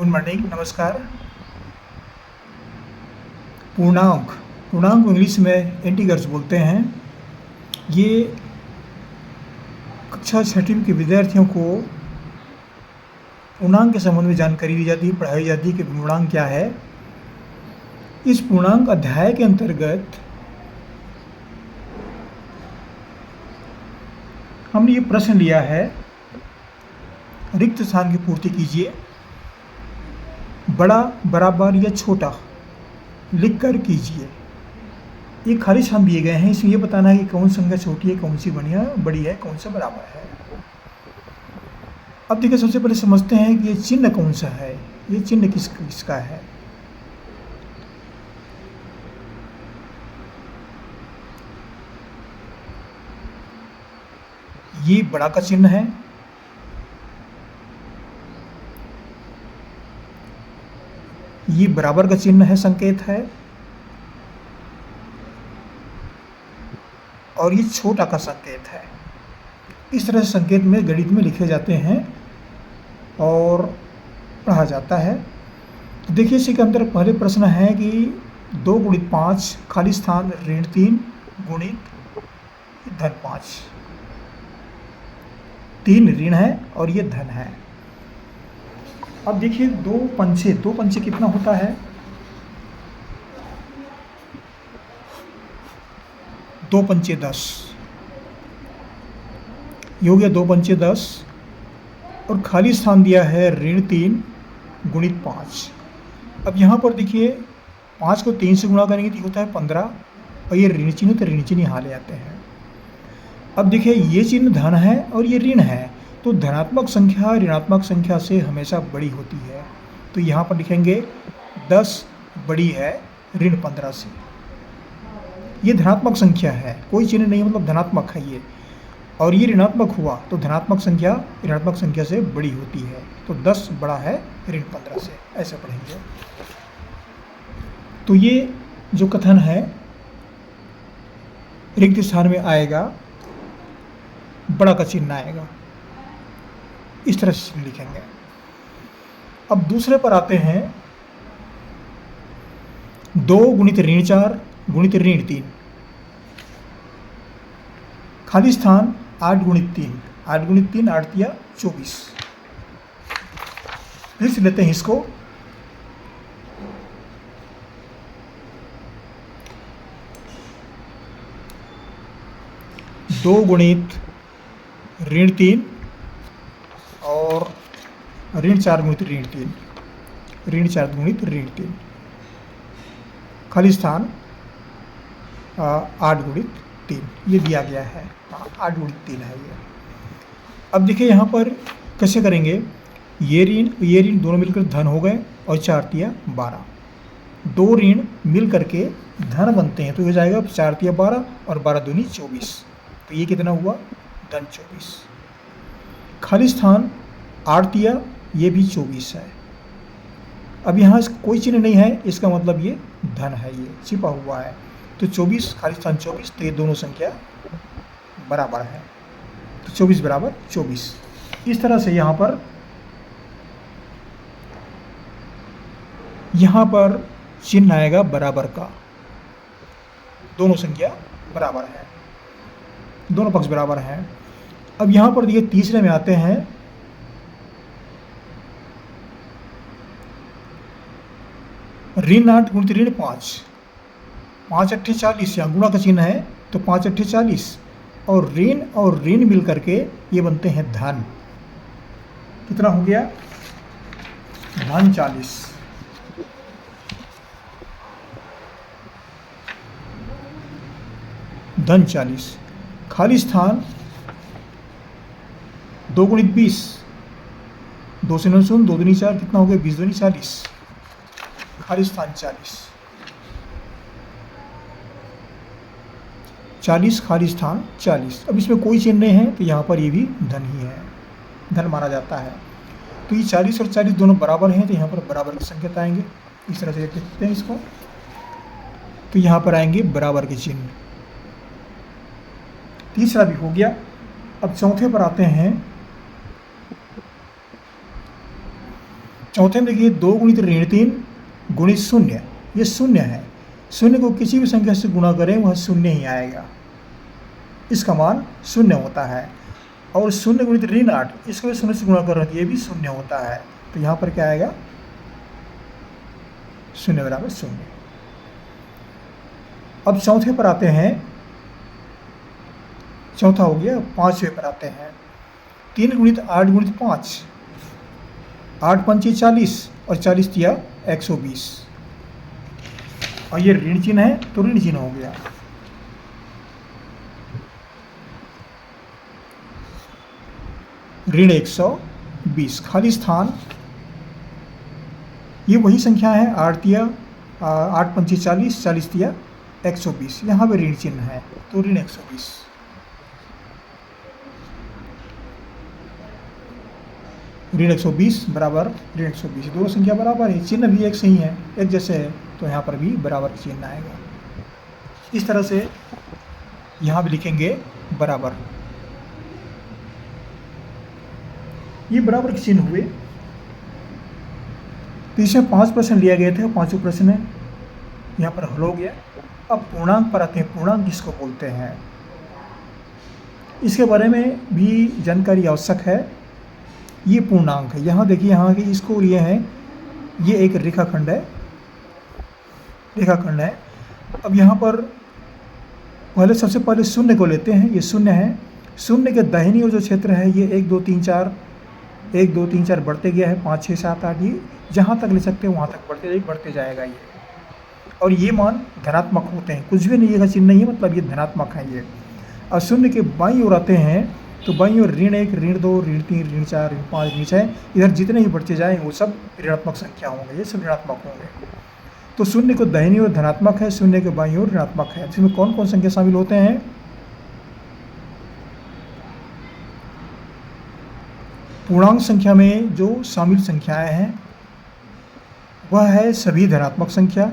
Good morning, नमस्कार। पूर्णांक पूर्णांक को इंग्लिश में इंटीजर्स बोलते हैं। ये कक्षा छठी के विद्यार्थियों को पूर्णांक के संबंध में जानकारी दी जाती है, पढ़ाई जाती है कि पूर्णांक क्या है। इस पूर्णांक अध्याय के अंतर्गत हमने ये प्रश्न लिया है, रिक्त स्थान की पूर्ति कीजिए, बड़ा, बराबर या छोटा लिखकर कीजिए। ये खाली स्थान दिए गए हैं, इसमें ये बताना है कि कौन सी संख्या छोटी है, कौन सी बड़ी है, कौन सा बराबर है। अब देखिए, सबसे पहले समझते हैं कि ये चिन्ह कौन सा है, ये चिन्ह किसका है। ये बड़ा का चिन्ह है, ये बराबर का चिन्ह है, संकेत है, और ये छोटा का संकेत है। इस तरह से संकेत में गणित में लिखे जाते हैं और पढ़ा जाता है। तो देखिए, इसी के अंदर पहले प्रश्न है कि 2 गुणित 5 खाली स्थान ऋण 3 गुणित धन 5। 3 ऋण है और ये धन है। अब देखिए, दो पंचे कितना होता है? 2 पंचे 10। ये हो गया 2 पंचे 10, और खाली स्थान दिया है ऋण 3 गुणित 5। अब यहाँ पर देखिए, 5 को 3 से गुणा करेंगे तो होता है 15, और ये ऋण चिन्ह तो ऋण चिन्ह यहाँ ले आते हैं। अब देखिए, ये चिन्ह धन है और ये ऋण है, तो धनात्मक संख्या ऋणात्मक संख्या से हमेशा बड़ी होती है। तो यहाँ पर लिखेंगे 10 बड़ी है ऋण 15 से। ये धनात्मक संख्या है, कोई चिन्ह नहीं, मतलब धनात्मक है ये, और ये ऋणात्मक हुआ तो धनात्मक संख्या ऋणात्मक संख्या से बड़ी होती है। तो 10 बड़ा है ऋण 15 से, ऐसे पढ़ेंगे। तो ये जो कथन है रिक्त स्थान में आएगा, बड़ा का चिन्ह आएगा, इस तरह से लिखेंगे। अब दूसरे पर आते हैं, 2 गुणित ऋण 4 गुणित ऋण 3, खाली स्थान 8 गुणित 3। 8 गुणित 3 8 या 24। लिख लेते हैं इसको। दो गुणित ऋण 3 और ऋण 4 गुणित ऋण 3, ऋण 4 गुणित ऋण 3, खाली स्थान 8 गुणित 3, ये दिया गया है। 8 गुणित 3 है ये। अब देखिए, यहाँ पर कैसे करेंगे, ये ऋण दोनों मिलकर धन हो गए, और 4 तिया 12। 2 ऋण मिल करके धन बनते हैं, तो हो जाएगा 4 तिया 12 और 12 दूनी 24। तो ये कितना हुआ? धन 24। खाली स्थान 8 तिया, ये भी 24 है। अब यहाँ कोई चिन्ह नहीं है, इसका मतलब ये धन है, ये छिपा हुआ है। तो 24 खाली स्थान 24, तो ये दोनों संख्या बराबर है। तो 24 बराबर 24। इस तरह से यहाँ पर चिन्ह आएगा बराबर का, दोनों संख्या बराबर है, दोनों पक्ष बराबर हैं। अब यहाँ पर देखिए, तीसरे में आते हैं, ऋण 8 गुणित ऋण 5। 5 अट्ठे 40, यहाँ गुणा का चिन्ह है, तो 5 अट्ठे 40, और ऋण मिल करके ये बनते हैं धन। कितना हो गया? धन 40। धन 40। खाली स्थान 2 गुणित 20, 2 से 9 2 दूनी 4, कितना हो गया? 20 दूनी 40, खाली स्थान 40। 40 खाली स्थान 40। अब इसमें कोई चिन्ह नहीं है, तो यहाँ पर ये भी धन ही है, धन माना जाता है। तो ये 40 और 40 दोनों बराबर हैं, तो यहाँ पर बराबर के संकेत आएंगे। इस तरह से लिखते हैं इसको। तो यहाँ पर आएंगे बराबर के चिन्ह। तीसरा भी हो गया। अब चौथे पर आते हैं, चौथे में देखिए 2 गुणित ऋण 3 गुणित शून्य, ये शून्य है। शून्य को किसी भी संख्या से गुणा करें वह शून्य ही आएगा, इसका मान शून्य होता है। और शून्य गुणित ऋण 8, इसको भी शून्य से गुणा कर रहे हैं, ये भी शून्य होता है। तो यहाँ पर क्या आएगा, शून्य बराबर शून्य। अब चौथे पर आते हैं, चौथा हो गया। पांचवें पर आते हैं, 3 गुणित 8 गुणित 5, 8 पंचे 40 और 40 दिया 120, और ये ऋण चिन्ह है तो ऋण चिन्ह हो गया। ऋण 120, खाली स्थान, ये वही संख्या है, 8 दिया 8 पंचे 40, 40 दिया 120, यहाँ पे ऋण चिन्ह है तो ऋण 120। ऋण 120 बराबर ऋण 120, दोनों संख्या बराबर है, चिन्ह भी एक सही है, एक जैसे है, तो यहाँ पर भी बराबर चिन्ह आएगा। इस तरह से यहाँ भी लिखेंगे बराबर। ये बराबर के चिन्ह हुए। तो इसमें 5 प्रश्न लिया गया था, 5 प्रश्न है यहाँ पर हल हो गया। अब पूर्णांक पर आते हैं, पूर्णांक किसको बोलते हैं, इसके बारे में भी जानकारी आवश्यक है। ये पूर्णांक है, यहाँ देखिए, यहाँ की इसको लिए हैं, ये एक रेखाखंड है, रेखाखंड है। अब यहाँ पर पहले सबसे पहले शून्य को लेते हैं, ये शून्य है। शून्य के दाहिनी ओर जो क्षेत्र है ये 1 2 3 4, 1 2 3 4 बढ़ते गया है, 5 6 7 8, ये जहाँ तक ले सकते हैं वहाँ तक बढ़ते जाएगा ये। और ये मान धनात्मक होते हैं, कुछ भी नहीं का चिन्ह नहीं है, मतलब ये धनात्मक है ये। और शून्य के बाईं ओर आते हैं, तो बाईं ओर ऋण 1 ऋण 2 ऋण 3 ऋण 4 ऋण 5 ऋण 6, इधर जितने ही बढ़ते जाएँ वो सब ऋणात्मक संख्या होंगे, ये सब ऋणात्मक होंगे। तो शून्य को दाहिनी ओर धनात्मक है, शून्य के बाईं ओर ऋणात्मक है। इसमें कौन कौन संख्या शामिल होते हैं, पूर्णांक संख्या में जो शामिल संख्याएं हैं वह है सभी धनात्मक संख्या,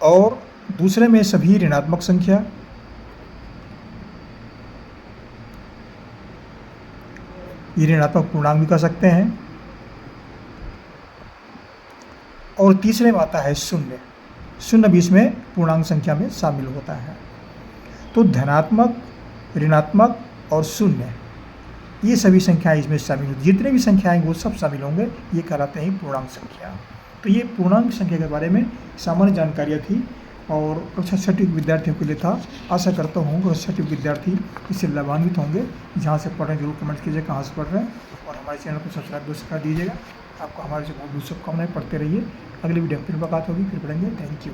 और दूसरे में सभी ऋणात्मक संख्या, ये ऋणात्मक पूर्णांक भी कह सकते हैं। और तीसरे में आता है शून्य, शून्य भी इसमें पूर्णांक संख्या में शामिल होता है। तो धनात्मक, ऋणात्मक और शून्य, ये सभी संख्याएं इसमें शामिल होती, जितने भी संख्याएं वो सब शामिल होंगे, ये कहलाते हैं पूर्णांक संख्या। तो ये पूर्णांक संख्या के बारे में सामान्य जानकारियाँ थी और कक्षा छठी विद्यार्थियों के लिए था। आशा करता हूँ कक्षा छठी विद्यार्थी इससे लाभान्वित होंगे। जहाँ से पढ़ रहे हैं जरूर कमेंट कीजिए कहाँ से पढ़ रहे हैं, और हमारे चैनल को सब्सक्राइब कर दीजिएगा। आपको हमारे से बहुत बहुत शुभकामनाएं, पढ़ते रहिए। अगली वीडियो में फिर मुलाकात होगी, फिर पढ़ेंगे। Thank you.